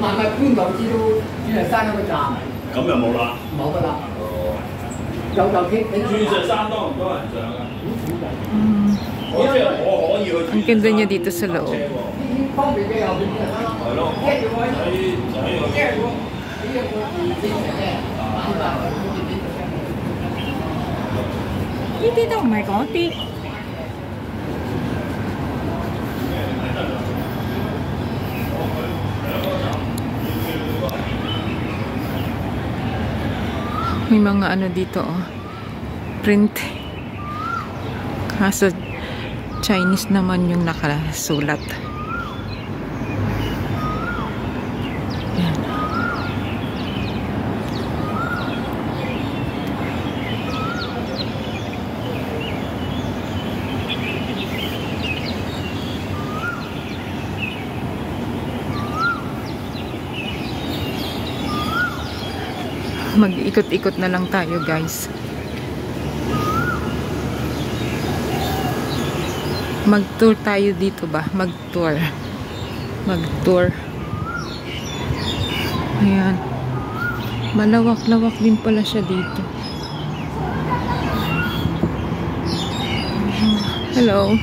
慢慢搬到知道鑽石山嗰個站。咁又冇啦。冇㗎啦。有嚿傾。鑽石山多唔多人上啊？好似我可以去。Ang ganda niya dito sa loob. 方便嘅又變咗啦。係咯。呢啲都唔係嗰啲。May mga ano dito, oh. Print. Kaso Chinese naman yung nakasulat. Yan. Mag-ikot-ikot na lang tayo, guys. Mag-tour tayo dito ba? Mag-tour. Mag-tour. Ayan. Malawak-lawak din pala siya dito. Hello.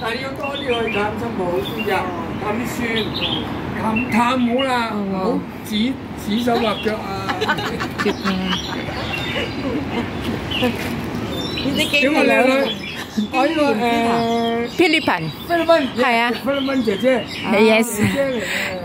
但係要多啲去探親母先㗎，探啲孫，探冇啦，唔好指手畫腳啊！點啊靚女？我呢個Philippine。係啊。菲律賓姐姐。Yes。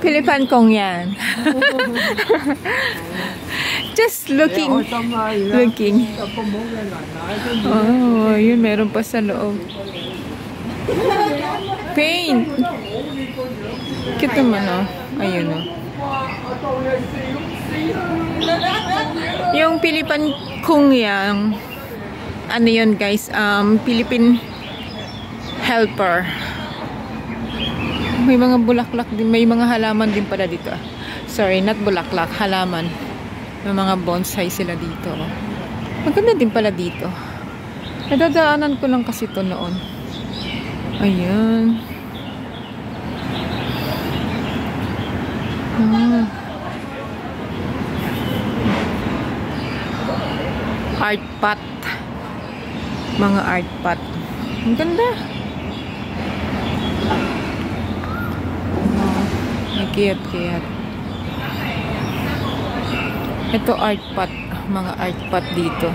Philippine 工人。Just looking. Looking. Oh, yun meron pa sa loob. Paint. Cute naman, oh. Ayun, oh. Yung Philippine kung yang ano yun, guys, Philippine helper. May mga bulaklak din, may mga halaman din pala dito. Sorry, not bulaklak, halaman. May mga bonsai sila dito. Maganda din pala dito. Nadadaanan ko lang kasi ito noon. Ayan. Art pot. Mga art pot. Ang ganda. Kiyat-kiyat. Ito art pot. Mga art pot dito.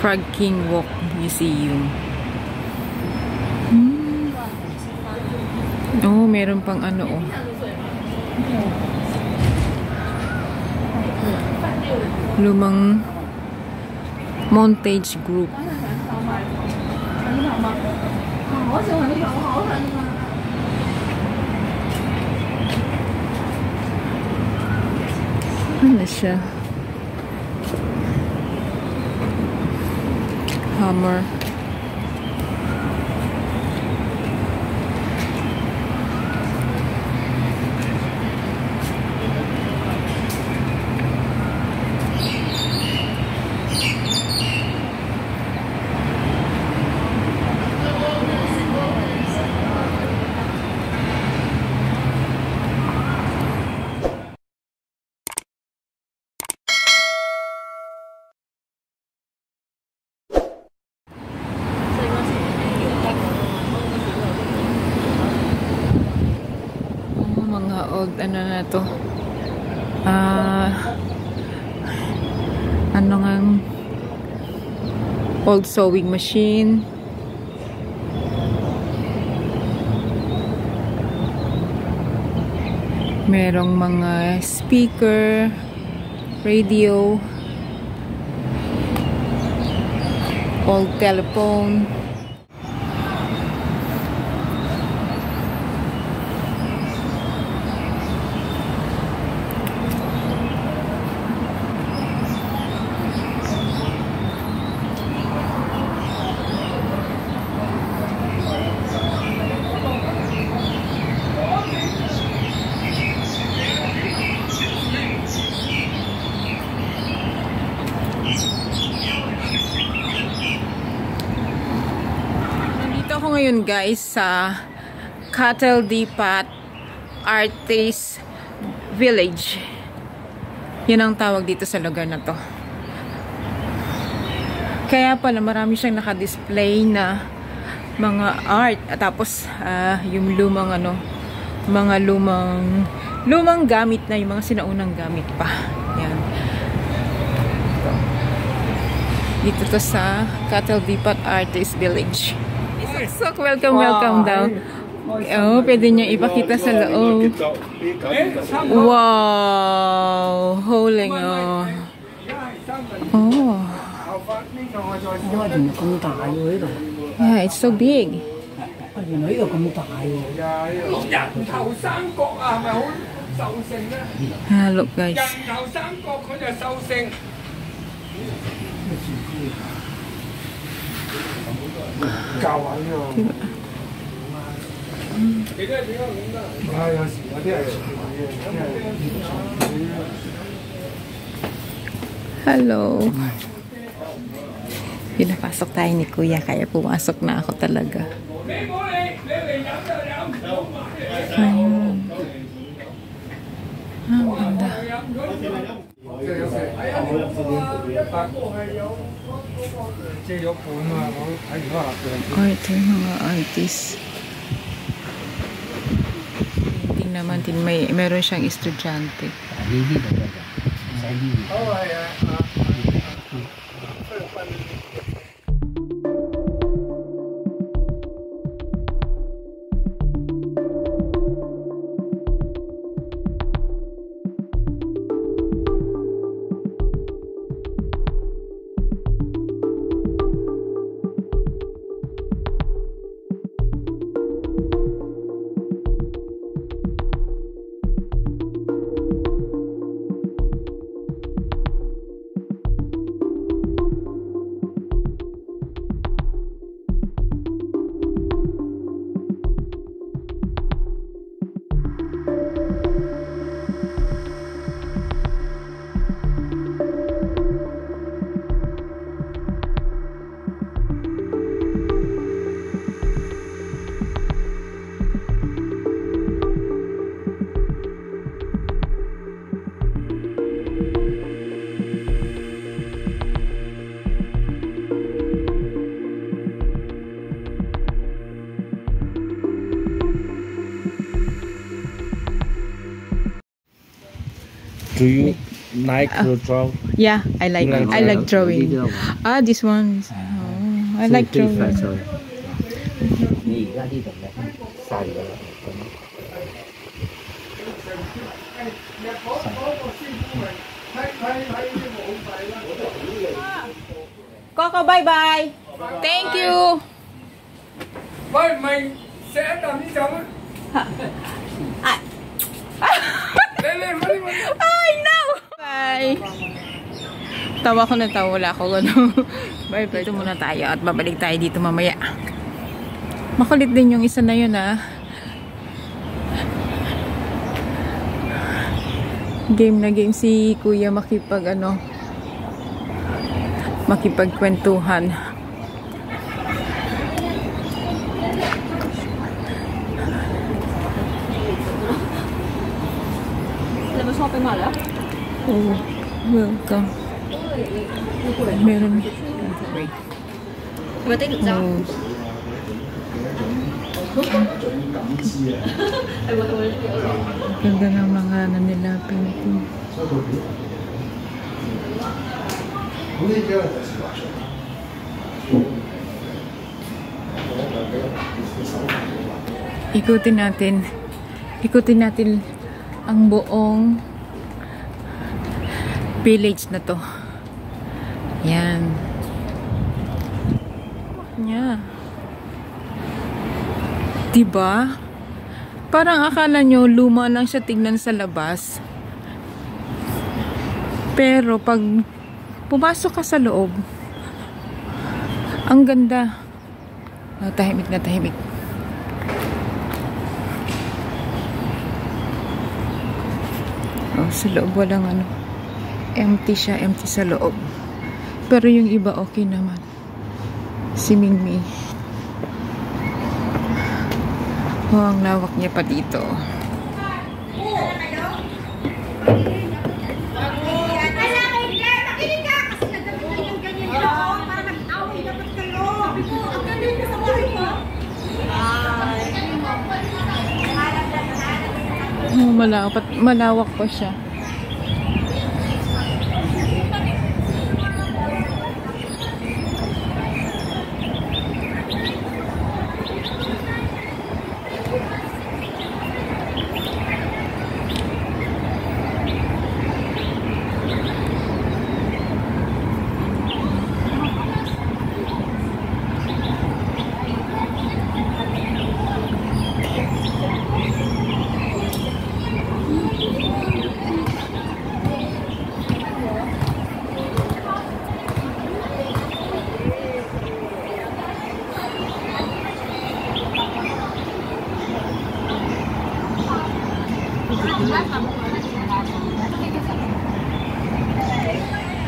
Frog King Walk Museum. Oh, meron pang ano, oh. Lumang montage group. Ano siya? Hammer. old, ano na to, ano nga, old sewing machine. Merong mga speaker, radio, old telephone. Ngayon guys sa Cattle Depot Artist Village. Yun ang tawag dito sa lugar na to. Kaya pala marami siyang naka-display na mga art at tapos yung lumang ano, mga lumang gamit na, yung mga sinaunang gamit pa. Yan. Dito to sa Cattle Depot Artist Village. So, welcome daw. Oh, pwede niya ipakita sa loob. Wow! Holing, oh. Oh. Yeah, it's so big. Look, guys. Hello. Pinapasok tayo ni Kuya, kaya pumasok na ako talaga. Ayun. Ang ganda. Ito yung mga artist. Tingnan naman din, meron siyang estudyante. Do you like to draw? Yeah, I like drawing. This one. I like drawing. Coco, bye-bye. Thank you. Bye, mày sẽ làm đi chồng á. Ay, no! Bye! Tawa ko na tawa, wala ko gano'n. Bye-bye. Ito muna tayo at babalik tayo dito mamaya. Makulit din yung isa na yun, ah. Game na game si Kuya makipagkwentuhan. Oh, welcome. Meron. Oh. Ganda ng mga ano nila, painting. Ikutin natin ang buong village na to. Yan. Yeah. Diba? Parang akala nyo luma lang siya tignan sa labas. Pero pag pumasok ka sa loob, ang ganda. Oh, tahimik na tahimik. Oh, sa loob walang ano. Empty siya, empty sa loob. Pero yung iba okay naman. Si Mingmi. Oh, ang lawak niya pa dito. Oh, malawak pa siya.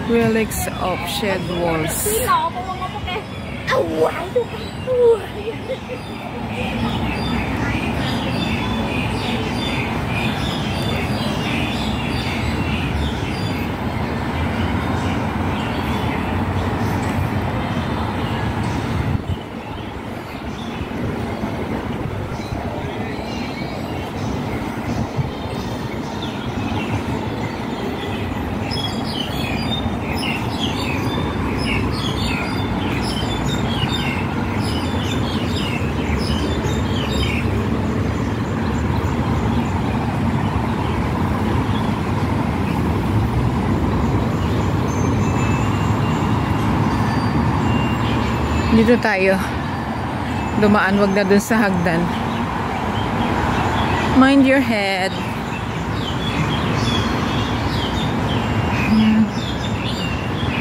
Relics of shed walls. Dito tayo dumaan, wag na dun sa hagdan. Mind your head.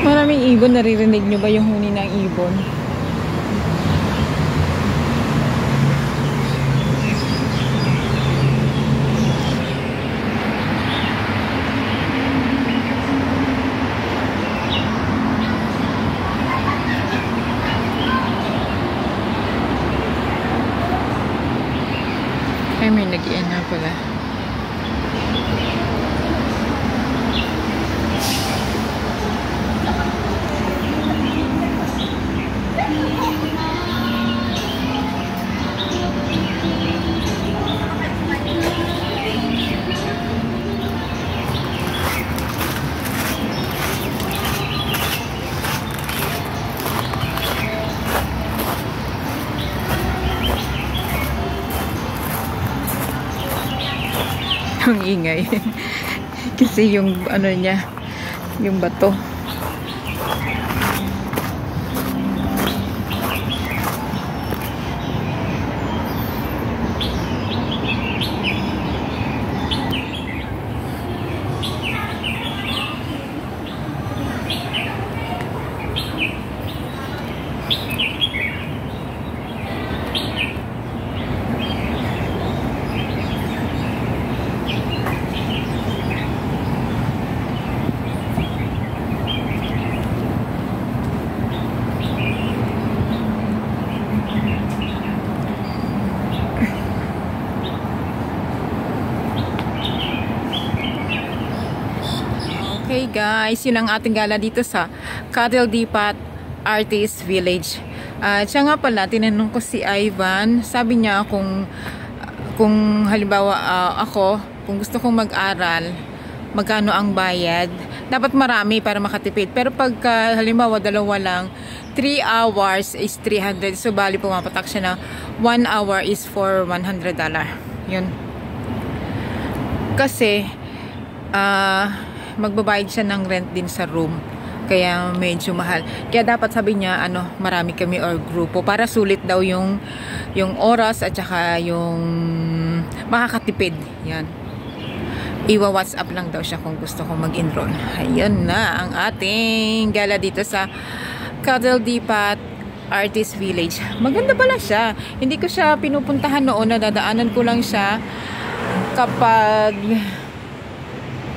Maraming ibon. Naririnig nyo ba yung huni ng ibon? Ay, may nag-ian na pala. Ang ingay. Kasi yung ano niya, yung bato. Okay guys, yun ang ating gala dito sa Cattle Depot Artist Village. Siya nga pala, tinanong ko si Ivan, sabi niya kung halimbawa kung gusto kong mag-aral, magkano ang bayad. Dapat marami para makatipid. Pero pagka halimbawa dalawa lang, 3 hours is 300. So bali pumapatak siya na 1 hour is for $100. Yun. Kasi magbabayad siya ng rent din sa room. Kaya medyo mahal. Kaya dapat sabi niya, marami kami or grupo para sulit daw yung oras at saka yung makakatipid. Yan. Iwa-WhatsApp lang daw siya kung gusto kong mag-enroll. Ayun na ang ating gala dito sa Cattle Depot Artist Village. Maganda pala siya. Hindi ko siya pinupuntahan noon. Nadadaanan ko lang siya kapag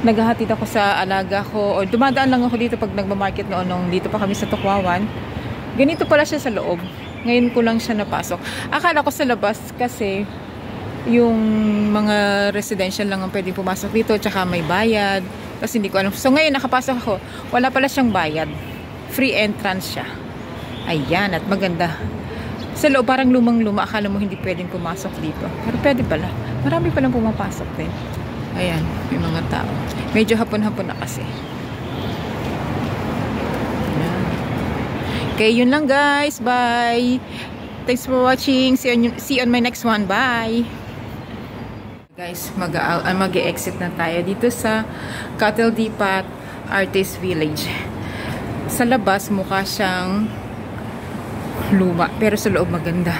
naghahatid ako sa alaga ko o dumadaan lang ako dito pag nagmamarket noon nung dito pa kami sa Tukwawan. Ganito pala siya sa loob. Ngayon ko lang siya napasok. Akala ko sa labas kasi yung mga residential lang ang pwedeng pumasok dito tsaka may bayad. Kasi hindi ko alam. So ngayon nakapasok ako. Wala pala siyang bayad. Free entrance siya. Ayan, at maganda. Sa loob parang lumang-luma. Akala mo hindi pwedeng pumasok dito. Pero pwede pala. Marami palang pumapasok din. Ayan, may mga tao. Medyo hapon-hapon na kasi. Ayan. Okay, yun lang guys. Bye! Thanks for watching. See you on my next one. Bye! Guys, mag-e-exit na tayo dito sa Cattle Depot Artist Village. Sa labas, mukha siyang luma. Pero sa loob maganda.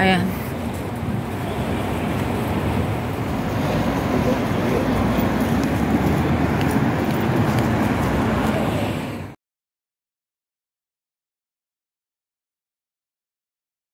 Ayan.